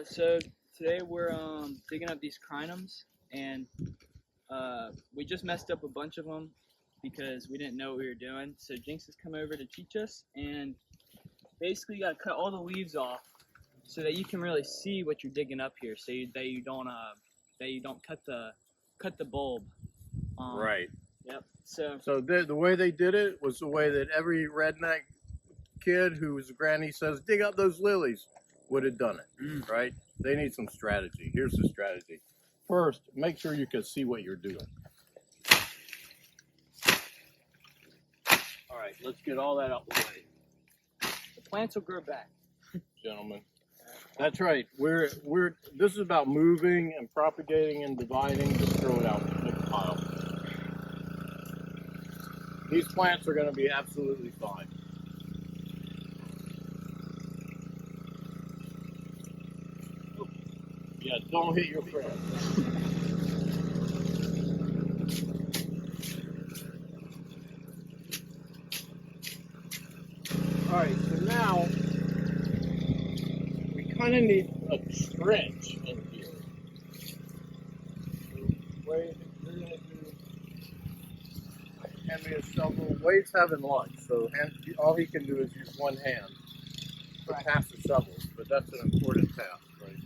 So today we're digging up these crinums, and we just messed up a bunch of them because we didn't know what we were doing. So Jinx has come over to teach us, and basically you gotta cut all the leaves off so that you can really see what you're digging up here, so that you don't cut the bulb. Right. Yep. So the way they did it was the way that every redneck kid whose granny says, dig up those lilies, would have done it, right? They need some strategy. Here's the strategy. First, make sure you can see what you're doing. All right, let's get all that out the way. the plants will grow back. Gentlemen. That's right. This is about moving and propagating and dividing. Just throw it out in the pile. These plants are going to be absolutely fine. Yeah, don't hit your friend. Alright, so now we kind of need a trench in here. Wade, you're going to do, hand me a shovel. Wade's having lunch, so all he can do is use one hand to pass the shovel, but that's an important task, right?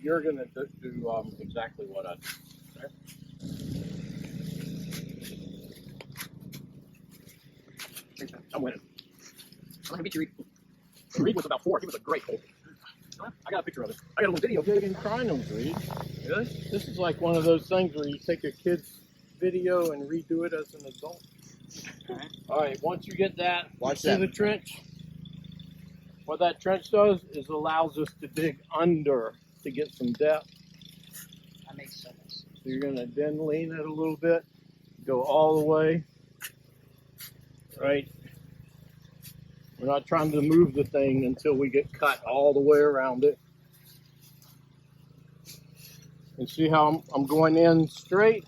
You're going to do exactly what I do. Okay? I'm winning. I'm going to beat you, Reed. Reed was about 4. He was a great holder. I got a picture of it. I got a little video. Digging crinums, Reed. Really? This is like one of those things where you take a kid's video and redo it as an adult. All right, once you get that, see the trench? What that trench does is allows us to dig under to get some depth. That makes sense. So you're going to then lean it a little bit, go all the way, right? We're not trying to move the thing until we get cut all the way around it. And see how I'm going in straight,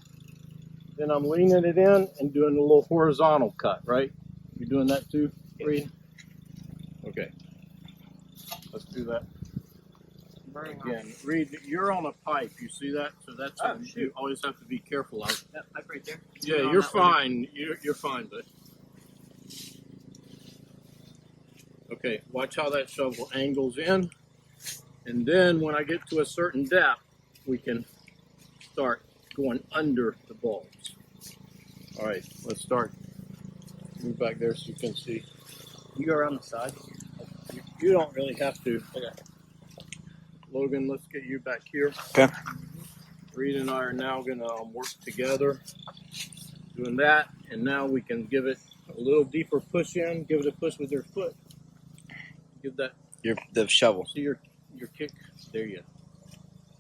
then I'm leaning it in and doing a little horizontal cut, right? You doing that too, Reed? Okay. Let's do that. Again, Reed, you're on a pipe. You see that? So that's something you always have to be careful of. That pipe right there? Yeah, you're fine. You're fine, bud. Okay, watch how that shovel angles in. And then when I get to a certain depth, we can start going under the bulbs. All right, let's start. Move back there so you can see. You go around the side. You don't really have to. Okay. Logan, let's get you back here. Okay. Reed and I are now going to work together doing that, and now we can give it a little deeper push in. Give it a push with your foot. Give that. The shovel. See your kick? There you go.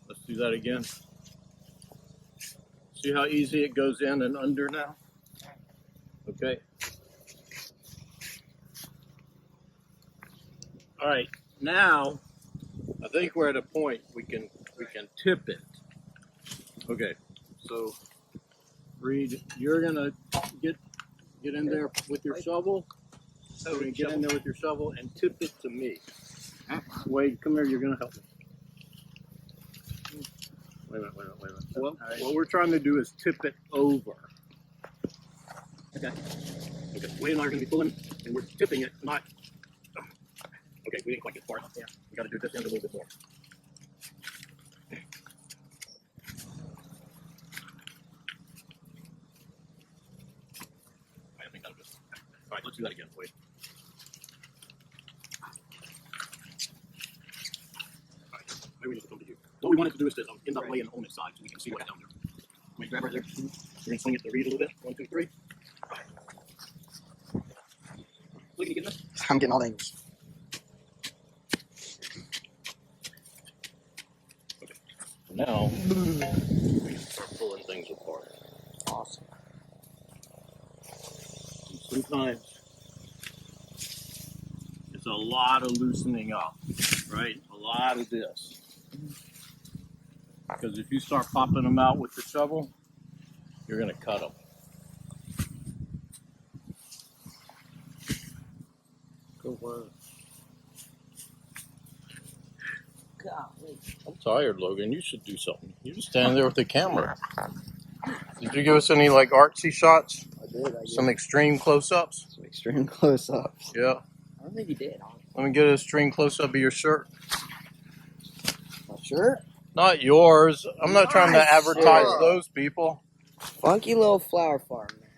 Let's do that again. See how easy it goes in and under now? Okay. All right. Now, I think we're at a point we can tip it. Okay. So, Reed, you're gonna get in there with your shovel. So you're gonna get in there with your shovel and tip it to me. Wade, come here. You're gonna help me. Wait a minute. Well, what we're trying to do is tip it over. Okay. Okay. Wade and I are gonna be pulling, and we're tipping it, not. Okay, we didn't quite get far enough. Yeah. We got to do this end a little bit more. I think that'll do. All right, let's do that again, Wade. All right, maybe we just come to you. What we wanted to do is to end up laying on this side so we can see what's down there. Wait, grab right there. We're going to swing it to Reed a little bit. 1, 2, 3. All right. Look, you getting this? I'm getting all the angles. Now, we start pulling things apart. Awesome. And sometimes it's a lot of loosening up, right? A lot of this. Because if you start popping them out with the shovel, you're going to cut them. Go where? Golly. I'm tired, Logan. You should do something. You're just standing there with the camera. Did you give us any like artsy shots? I did. Some extreme close-ups? Some extreme close-ups. Yeah. I don't think you did, honestly. Let me get an extreme close-up of your shirt. My shirt? Not yours. I'm not trying to My advertise shirt. those people. Funky little flower farm, man.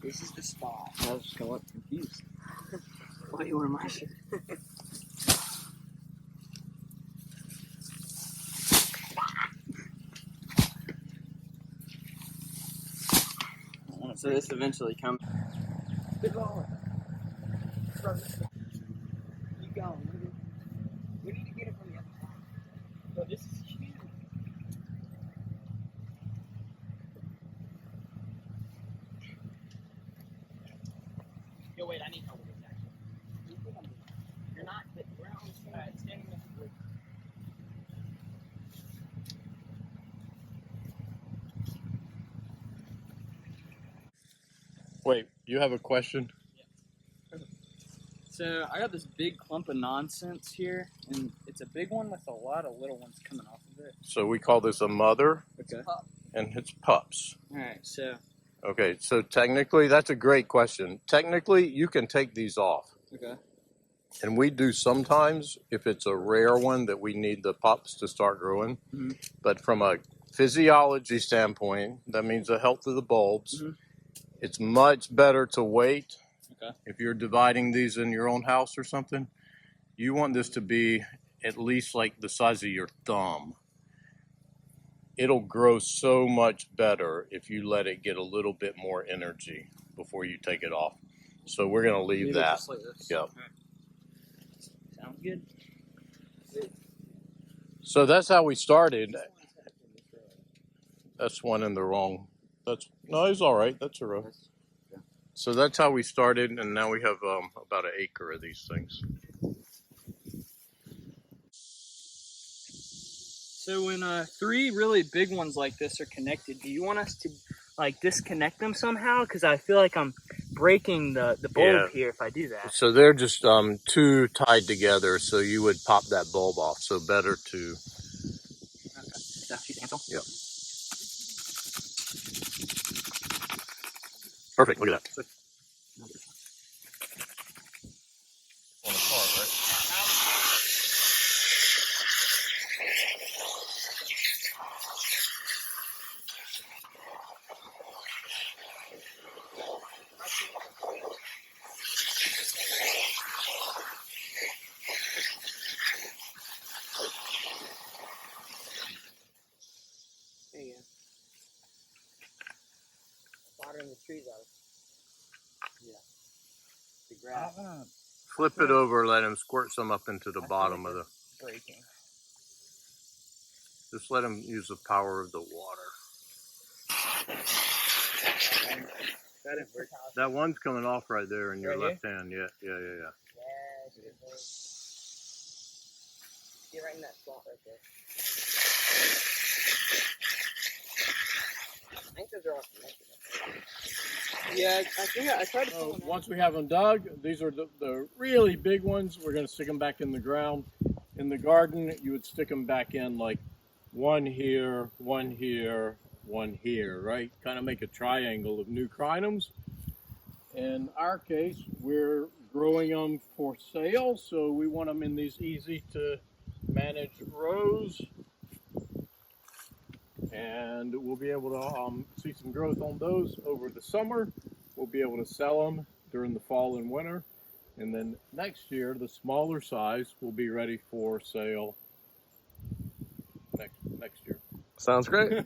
This is the spot. I was just going up confused. Why do you wear my shirt? So this eventually comes. Keep going. Keep going. We need to get it from the other side. But this is huge. Yo, wait, I need help with this actually. You're not, we're on the side, standing next to the wood. Wait, you have a question? So I got this big clump of nonsense here, and it's a big one with a lot of little ones coming off of it. So we call this a mother Okay. and it's pups. Alright, so. Okay, so technically, that's a great question. Technically, you can take these off. Okay. And we do sometimes if it's a rare one that we need the pups to start growing. Mm-hmm. But from a physiology standpoint, that means the health of the bulbs. Mm-hmm. It's much better to wait. Okay. If you're dividing these in your own house or something, you want this to be at least like the size of your thumb. It'll grow so much better if you let it get a little bit more energy before you take it off. So we're going to leave that. Just like this. Yep. Right. Sounds good. So that's how we started. That's one in the wrong. No, he's all right. That's a row. So that's how we started, and now we have about an acre of these things. So when three really big ones like this are connected, do you want us to like disconnect them somehow? Because I feel like I'm breaking the bulb here if I do that. So they're just two tied together, so you would pop that bulb off. So better to. Okay. Is that she's Ansel? Yep. Perfect. Look at that. On the car, right? There you go. Watering the trees out. Yeah. The grass. Flip it over, let him squirt some up into the bottom of the. Breaking. Just let him use the power of the water. That didn't work. That one's coming off right there in your Right left hand. Yeah. Yeah, get right in that spot right there. I think those are all connected. Yeah, I think I tried to. So once we have them dug, these are the really big ones. We're going to stick them back in the ground. In the garden, you would stick them back in like one here, one here, one here, right? Kind of make a triangle of new crinums. In our case, we're growing them for sale, so we want them in these easy to manage rows. And we'll be able to see some growth on those over the summer. We'll be able to sell them during the fall and winter. And then next year, the smaller size will be ready for sale next year. Sounds great.